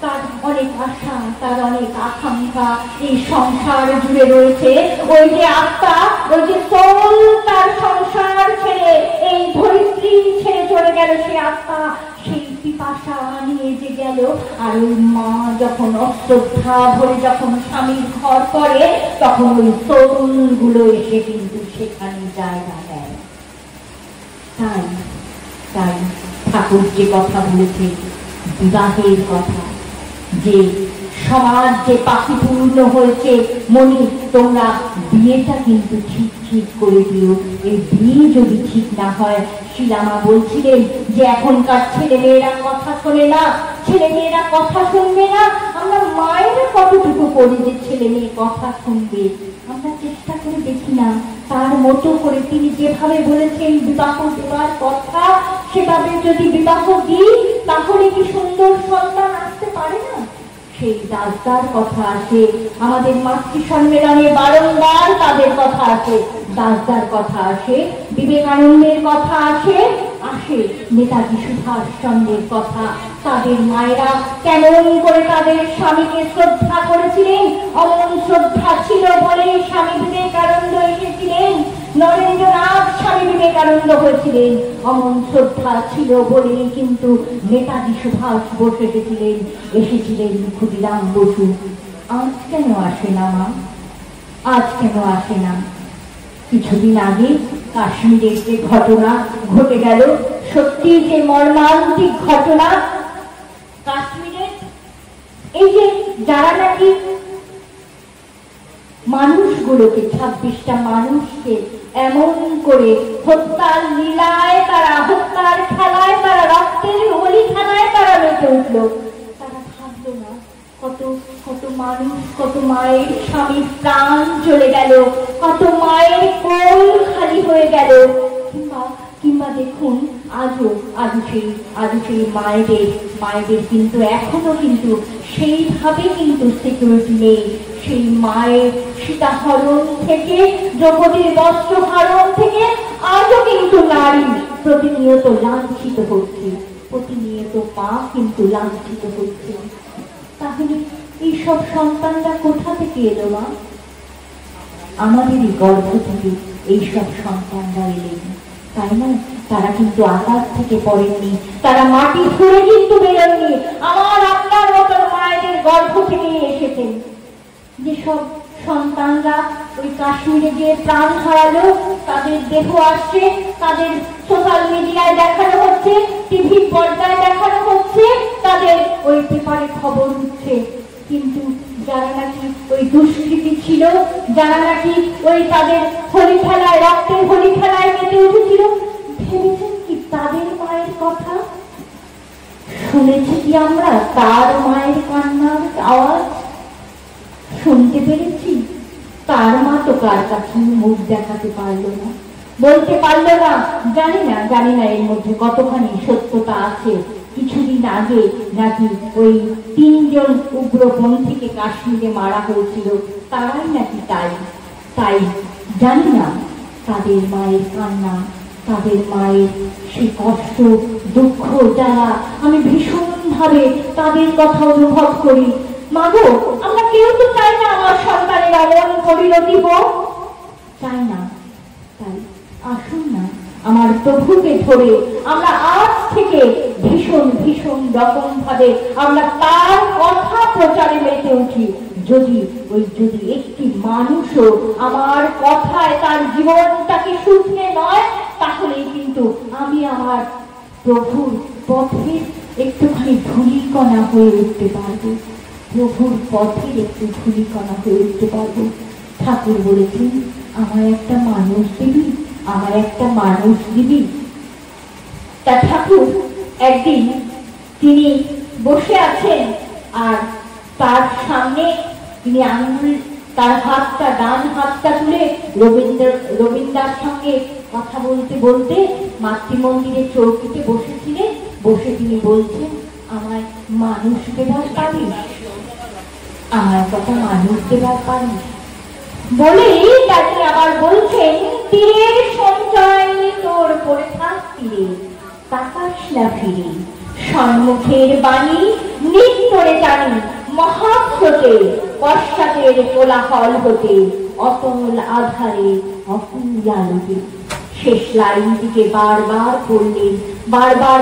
তার অনেক আশা, তার অনেক আকাঙ্ক্ষা এই সংসার জুড়ে রয়েছে। ওই যে আত্মা, ওই যে সোল তার সংসার ছেড়ে এই ধরিত্রী ছেড়ে চলে গেল, সে আত্মা সেই পিপাসা নিয়ে যে গেল। আর ওই মা যখন অশ্রদ্ধা ভরে যখন স্বামীর ঘর করে তখন ওই সোল গুলো এসে কিন্তু সেখানে জায়গা দেয়। তাই ঠাকুর যে কথা বলেছে বিবাহের কথা, যে সমাজ যে পাখিপূর্ণ হয়েছে, মনি তোমরা বিয়েটা কিন্তু ঠিক করে দিও। এই বিয়ে যদি ঠিক না হয়, শিলামা বলছিলেন যে এখনকার ছেলে মেয়েরা কথা শোনে না, ছেলে মেয়েরা কথা শুনবে না। আমরা মায়েরা কতটুকু করি যে ছেলে মেয়ে কথা শুনবে, আমরা চেষ্টা করে দেখি না তার মতো করে তিনি যেভাবে বলেছেন বিবাহ দেওয়ার কথা, সেভাবে যদি বিবাহ দিই তাহলে কি সুন্দর সন্তান আসতে পারে না? সেই দাসদার কথা আসে আমাদের মাতৃ সম্মেলনে, বারংবার তাদের কথা আসে, দাসদার কথা আসে, বিবেকানন্দের কথা আসে নেতাজি সুভাষচন্দ্রের কথা। তাদের মায়েরা কেমন করে তাদের স্বামীকে শ্রদ্ধা করেছিলেন, অমন শ্রদ্ধা ছিল বলে স্বামী বিবেকানন্দ এসেছিলেন, নরেন্দ্রনাথ স্বামী বিবেকানন্দ হয়েছিলেন, অমন শ্রদ্ধা ছিল বলে কিন্তু নেতাজি সুভাষ বোস এসেছিলেন ক্ষুদিরাম বসু। আজ কেন আসে না মা? আজ কেন আসে না? কিছুদিন আগে কাশ্মীরের যে ঘটনা ঘটে গেল, সত্যি যে মর্মান্তিক ঘটনা। কাশ্মীরের এই যে যারা নাকি মানুষগুলোকে 26টা মানুষকে এমন করে হত্যার লীলায়, তারা হত্যার খেলায়, তারা রক্তের হোলি খেলায় তারা মেতে উঠল, তারা ভাবলো না কত মানুষ, কত মায়ের স্বামীর প্রাণ চলে গেল, কত মায়ের কোল খালি হয়ে গেল। কিংবা দেখুন আজও সেই মায়েদের কিন্তু এখনো কিন্তু সেইভাবে কিন্তু সিকিউরিটি নেই। সেই মায়ের সীতাহরণ থেকে, দ্রৌপদীর বস্ত্রহরণ থেকে আজও কিন্তু নারী প্রতিনিয়ত লাঞ্ছিত হচ্ছে, প্রতিনিয়ত মা কিন্তু লাঞ্ছিত হচ্ছে। তাহলে এইসব সন্তানরা কোথা থেকে এলো মা? আমাদেরই গর্ভ থেকে এইসব সন্তানরা এলেন। তাই না? তারা কিন্তু আকাশ থেকে পড়েননি, তারা মাটি ছুঁড়ে কিন্তু বেরোননি, আমার আপনার মতন মায়েদের গর্ভ থেকে এসেছেন। যেসব সন্তানরা ওই কাশ্মীরে গিয়ে প্রাণ হারালো, তাদের দেহ আসছে, তাদের সোশ্যাল মিডিয়ায় দেখানো হচ্ছে, টিভির পর্দায় দেখানো হচ্ছে, তাদের ওই পেপারে খবর উঠছে। কিন্তু যারা নাকি ওই দুষ্কৃতি ছিল, যারা নাকি ওই তাদের হোলি খেলায়, রক্তের হোলি খেলায় মেতে উঠেছিল, ভেবেছেন কি তাদের মায়ের কথা? শুনেছি কি আমরা তার মায়ের কান্নার আওয়াজ? শুনতে পেরেছি? তার মা তো কার কাছে মুখ দেখাতে পারলো না, বলতে পারলো না। জানি না এর মধ্যে কতখানি সত্যতা আছে। কিছুদিন আগে নাকি ওই 3 জন উগ্রপন্থীকে কাশ্মীরে মারা হয়েছিল, তারাই নাকি তাই জানি না। তাদের মায়ের কান্না, তাদের মায়ের সে কষ্ট, দুঃখ যারা, আমি ভীষণভাবে তাদের কথা অনুভব করি। মাগো, আমরা কেউ তো চাই না আমার সন্তানের এমন পরিণতি হোক, চাই না। তাই আসুন না আমার প্রভুকে ধরে আমরা আজ থেকে ভীষণ রকম ভাবে আমরা তার কথা প্রচারে মেতে উঠি। যদি একটি মানুষও আমার কথায় তার জীবনটাকে শুধরে নয়, তাহলে কিন্তু আমি আমার প্রভুর পথে একটুখানি ধূলিকণা হয়ে উঠতে পারবো, প্রভুর পথের একটু ধূলিকণা হয়ে উঠতে পারবো। ঠাকুর বলেছেন, আমার একটা মানুষ দিবি, আমার একটা মানুষ দিবি। তা ঠাকুর একদিন তিনি বসে আছেন, আর তার সামনে তিনি আঙুল, তার হাতটা, ডান হাতটা তুলে রবীন্দ্রার সঙ্গে কথা বলতে বলতে মাতৃমন্দিরের চৌকিতে বসেছিলেন। বসে তিনি বলছেন, আমায় মানুষ দেবার পারি, আমার কথা মানুষ দেবার পারি বলেই তাকে আবার বলছেন, তীরের সঞ্চয় তোর পড়ে থাক তীরে, তাকাস না ফিরে, সম্মুখের বাণী নিত্যরে জানি, মহাস্রোতে পশ্চাতের কোলাহল হতে, অতল আধারে অকুল আলোতে। শেষ লাইনটিকে বারবার পড়লেন, বারবার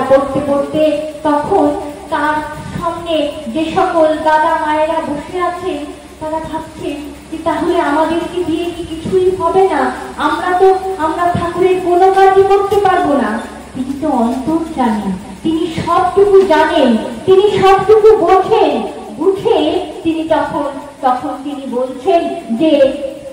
পড়তে তখন তার সামনে যে সকল দাদা মায়েরা বসে আছেন, তারা ভাবছেন যে তাহলে আমাদেরকে দিয়ে কি কিছুই হবে না, আমরা ঠাকুরের কোনো কাজই করতে পারবো না। তিনি তো অন্তর্যামী, তিনি সবটুকু জানেন, তিনি সবটুকু বোঝেন। বুঝে তিনি তখন তিনি বলছেন যে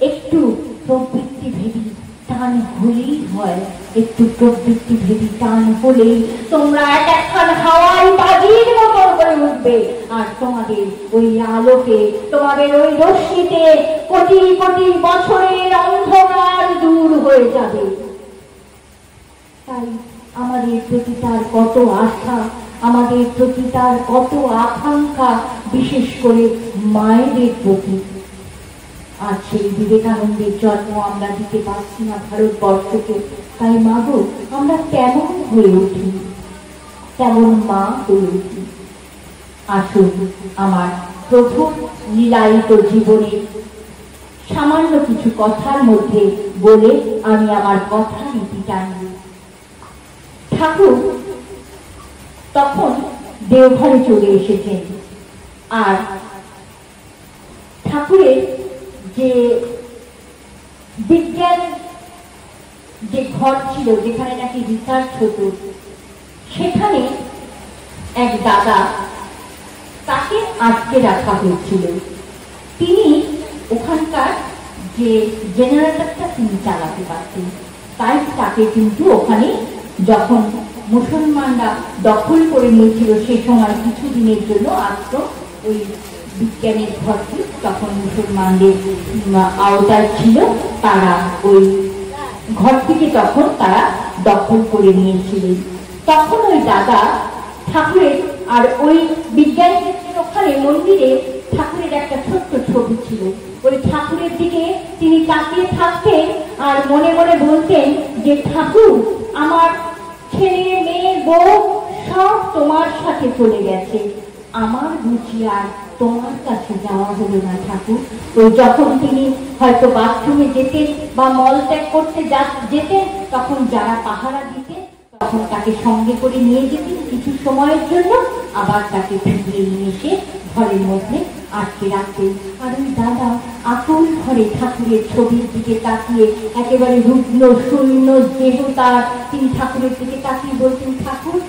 একটু প্রবৃত্তি ভেবি টান হলেই হয়, একটু প্রবৃত্তি ভেবি টান হলেই তোমরা একখান হাওয়াই বাজির মতো করে উঠবে, আর তোমাদের ওই আলোকে, তোমাদের ওই রশ্মিতে কোটি বছরের অন্ধকার দূর হয়ে যাবে। তাই আমাদের প্রতি তার কত আশা, আমাদের প্রতি তার কত আকাঙ্ক্ষা, বিশেষ করে মায়েদের প্রতি। আর সেই বিবেকানন্দের জন্ম আমরা দিতে পারছি না ভারতবর্ষকে। তাই মাগো, আমরা কেমন হয়ে উঠি, তেমন মা হয়ে উঠি। আসুন আমার প্রভুর লীলায়িত জীবনের সামান্য কিছু কথার মধ্যে বলে আমি আমার কথা নীতি টানব। ঠাকুর তখন দেওঘরে চলে এসেছেন, আর ঠাকুরের যে বিজ্ঞান যে ঘর ছিল, যেখানে নাকি রিসার্চ হতো, সেখানে এক দাদা, তাকে আটকে রাখা হয়েছিল। তিনি ওখানকার যে জেনারেটরটা তিনি চালাতে পারতেন, তাই তাকে কিন্তু ওখানে যখন মুসলমানরা দখল করে নিয়েছিল সে সময় কিছুদিনের জন্য আশ্রম, ওই বিজ্ঞানের ঘরটি তখন মুসলমানদের আওতায় ছিল, তারা ওই ঘরটিকে তখন তারা দখল করে নিয়েছিলেন। তখন ওই দাদা ঠাকুরের, আর ওই বিজ্ঞান ক্ষেত্রের ওখানে মন্দিরে ঠাকুরের একটা ছোট্ট ছবি ছিল, ওই ঠাকুরের দিকে তিনি তাকিয়ে থাকতেন আর মনে মনে বলতেন যে ঠাকুর, আমার ছেলে মেয়ে বউ সব তোমার সাথে চলে গেছে, আমার বুঝি আর তোমার কাছে যাওয়া হলো না ঠাকুর। ওই যখন তিনি হয়তো বাথরুমে যেতেন বা মলত্যাগ করতে যেতেন, তখন যারা পাহারা দিতেন তখন তাকে সঙ্গে করে নিয়ে যেতেন কিছু সময়ের জন্য, আবার তাকে ফিরিয়ে নিয়ে এসে ঘরের মধ্যে আটকে রাখতেন। আর ওই দাদা আকুল ঘরে ঠাকুরের ছবির দিকে তাকিয়ে, একেবারে রুগ্ন শূন্য দেহ তার, তিনি ঠাকুরের দিকে তাকিয়ে বলতেন, ঠাকুর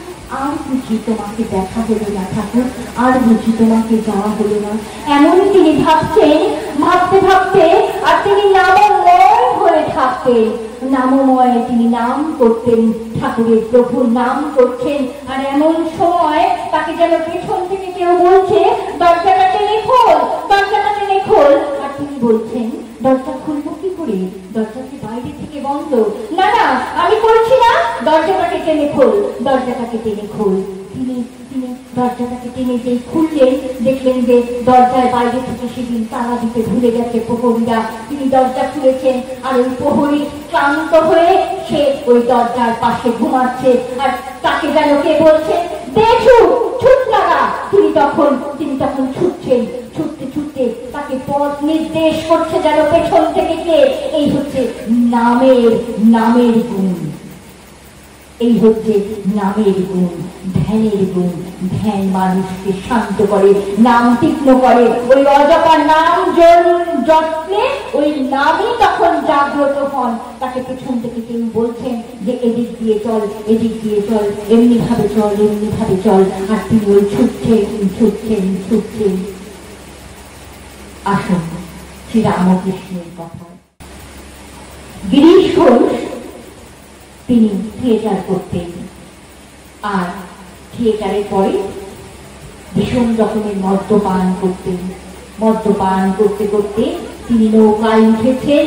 আর বুঝি তোমাকে দেখা হলো না ঠাকুর, আর বুঝি তোমাকে যাওয়া হলো না। এমন তিনি ভাবছেন, ভাবতে ভাবতে আর তিনি নামময় হয়ে থাকতেন। নামময় তিনি নাম করতেন, ঠাকুরের প্রভুর নাম করছেন। আর এমন সময় তাকে যেন পেছন থেকে কেউ বলছে, দরজাটা টেনে খোল, দরজাটা টেনে খোল। আর তিনি বলছেন, দরজা খুলবো কি করে, দরজাকে বাইরে থেকে বন্ধ। না না, আমি করছি না, দরজাটাকে টেনে খোল, দরজাটাকে টেনে খোল। তিনি তিনি দরজাটাকে টেনে যেই খুললেন, দেখলেন যে দরজার বাইরে থেকে সেদিন তালা দিতে ভুলে গেছে প্রহরীরা। তিনি দরজা খুলেছেন, আর ওই প্রহরী ক্লান্ত হয়ে সে ওই দরজার পাশে ঘুমাচ্ছে। আর তাকে যেন কে বলছে, দেখু ছুট লাগা। তিনি তখন ছুটছেন, ছুটতে ছুটতে তাকে পথ নির্দেশ করছে যেন পেছন থেকে কে। এই হচ্ছে নামের গুণ, এই হচ্ছে নামের গুণ, ধ্যানের গুণ। ধ্যান মানুষকে শান্ত করে, নাম তীক্ষ্ণ করে। ওই অজপা নাম যত্নে ওই নামই তখন জাগ্রত হন। তাকে পেছন থেকে কেউ বলছেন যে এদিক দিয়ে চল, এদিক দিয়ে চল, এমনি ভাবে চল, এমনি ভাবে চল। আর তিনি ওই ছুটছেন। আসুন শ্রী রামকৃষ্ণের কথা। গিরিশ ঘোষ তিনি থিয়েটার করতেন, আর থিয়েটারের পরে ভীষণ রকমের মদ্যপান করতেন। মদ্যপান করতে করতে তিনি নৌকায় উঠেছেন,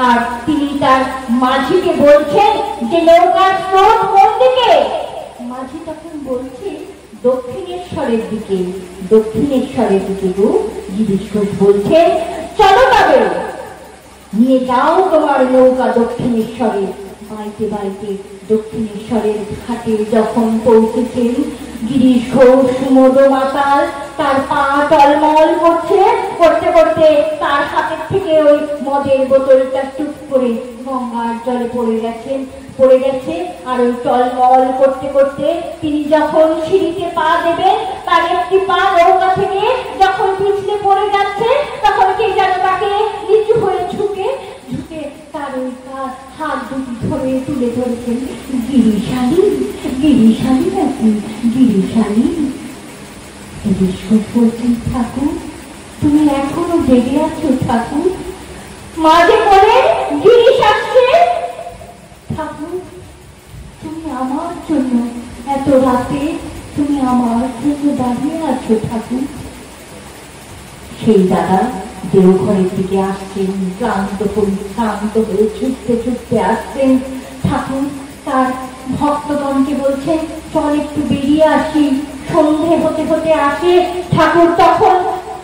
আর তিনি তার মাঝিকে বলছেন যে নৌকার স্রোত কোন দিকে। মাঝি তখন বলছে দক্ষিণেশ্বরের দিকে। দক্ষিণেশ্বরের দিকে গো। গিরিশ ঘোষ বলছেন, চলো তবে, নিয়ে যাও তোমার নৌকা দক্ষিণেশ্বরে। বাইতে বাইতে দক্ষিণেশ্বরের ঘাটে যখন পৌঁছেছেন, গিরিশ ঘোষ মদমাতাল, তার পা টলমল করছে। করতে করতে তার হাতের থেকে ওই মদের বোতলটা টুক করে গঙ্গার জলে পড়ে গেছে। আর ওই টলমল করতে করতে তিনি যখন সিঁড়িতে পা দেবেন, তার একটি পা নৌকা থেকে যখন পিছলে পড়ে যাচ্ছে, তখন কে যেন তাকে নিচু হয়ে ঝুঁকে তার ওই হাত দুটি ধরে তুলে ধরেছেন। গিরিশালী নাকি, গিরিশালী। গিরিশ ঘোষ বলছেন, ঠাকুর তুমি এখনো জেগে আছো ঠাকুর। মাঝে করে গিরিশ আসছে, ঠাকুর তুমি আমার জন্য এত রাতে, তুমি আমার জন্য দাঁড়িয়ে আছো ঠাকুর। সেই দাদা দেওঘরের দিকে আসছেন, ক্লান্ত হয়ে ছুটতে আসছেন। ঠাকুর তার ভক্তগণকে বলছেন, চল একটু বেরিয়ে আসি। সন্ধে হতে হতে আসে ঠাকুর। তখন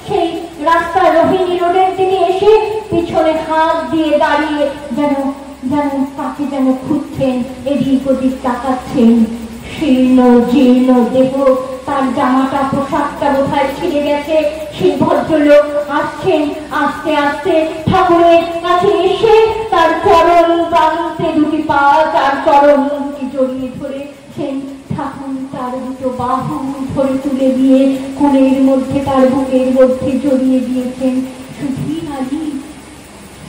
সেই রাস্তা রোহিণী রোডের দিকে এসে পিছনে হাত দিয়ে দাঁড়িয়ে যেন তাকে যেন খুঁজছেন, এদিক ওদিক তাকাচ্ছেন। শীর্ণ জীর্ণ দেহ, তার জামাটা পোশাকটা বোধহয় ছিঁড়ে গেছে। সেই ভদ্রলোক আসছেন, আস্তে আস্তে ঠাকুরের কাছে এসে তার চরণ প্রান্তে দুটি পা, তার চরণ দুটি জড়িয়ে ধরেছেন। ঠাকুর তার দুটো বাহু ধরে তুলে দিয়ে কোলের মধ্যে, তার বুকের মধ্যে জড়িয়ে দিয়েছেন। শুধুই আলি।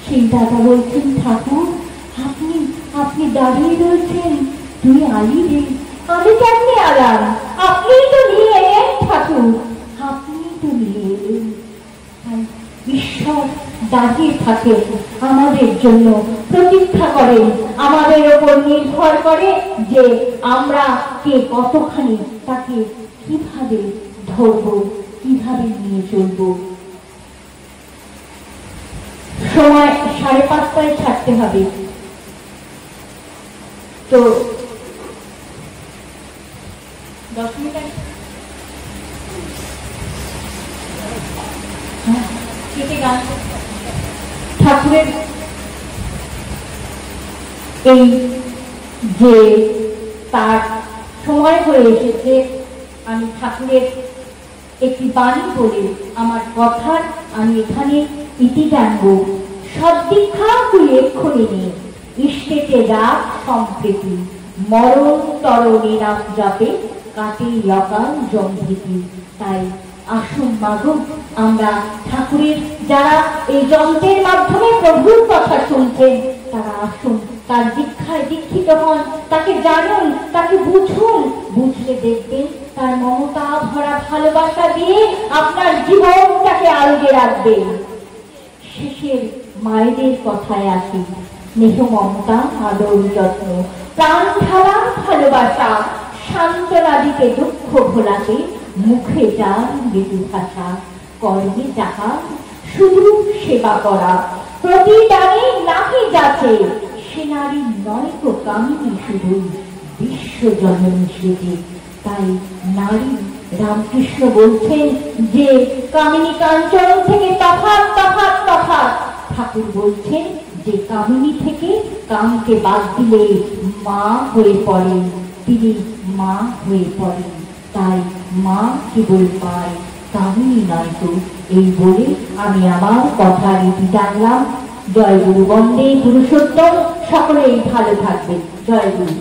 সেই দাদা বলছেন, ঠাকুর আপনি দাঁড়িয়ে রয়েছেন, তুই আলি রে। আমি কেমনি আলাম, আপনিই তো নিয়ে এলেন ঠাকুর, আপনিই তো নিয়ে এলেন। ঈশ্বর দাঁড়িয়ে থাকেন আমাদের জন্য, প্রতীক্ষা করেন, আমাদের ওপর নির্ভর করে যে আমরা কে কতখানি তাকে কিভাবে ধরবো, কিভাবে নিয়ে চলবো। সময় 5:30 ছাড়তে হবে। তো 10 মিনিট ঠাকুরের এই যে তার সময় হয়ে এসেছে, আমি ঠাকুরের একটি বাণী বলে আমার কথার আমি এখানে ইতি টানব। সদ্দীক্ষা তুই এক্ষুনি নেই, ইষ্টেতে রাত সম্প্রীতি, মরণ তরণী নাম জপে কাটে অকাল জমভীতি। তাই আসুন মাগো, আমরা ঠাকুরের যারা এই যন্ত্রের মাধ্যমে প্রভুর কথা শুনছেন তারা আসুন, তার দীক্ষায় দীক্ষিত হন, তাকে জানুন, তাকে বুঝুন। বুঝলে দেখবেন তার মমতা ভরা ভালোবাসা দিয়ে আপনার জীবনটাকে আলোকে রাখবেন। শেষের মায়েদের কথায় আসি, স্নেহ মমতা আদর যত্ন, প্রাণ ঢালা ভালোবাসা, সান্ত্বনা দিতে দুঃখ ভোলাতে, মুখে যার মৃদু ভাষা, কর্মে যাহা শুধু সেবা করা, প্রতিদানে নাহি যাচ্ছে, সে নারী নয় তো কামিনী শুধু বিশ্বজননী সেজে। তাই নারী রামকৃষ্ণ বলছেন যে কামিনী কাঞ্চন থেকে তফাৎ তফাৎ তফাৎ। ঠাকুর বলছেন যে কামিনী থেকে কামকে বাদ দিলে মা হয়ে পড়েন, তিনি মা হয়ে পড়েন। তাই মা কেবল পায়, কামিনী নয় তো। এই বলে আমি আমার কথা রীতি টানলাম। জয় গুরু, বন্দে পুরুষোত্তম। সকলেই ভালো থাকবেন। জয় গুরু।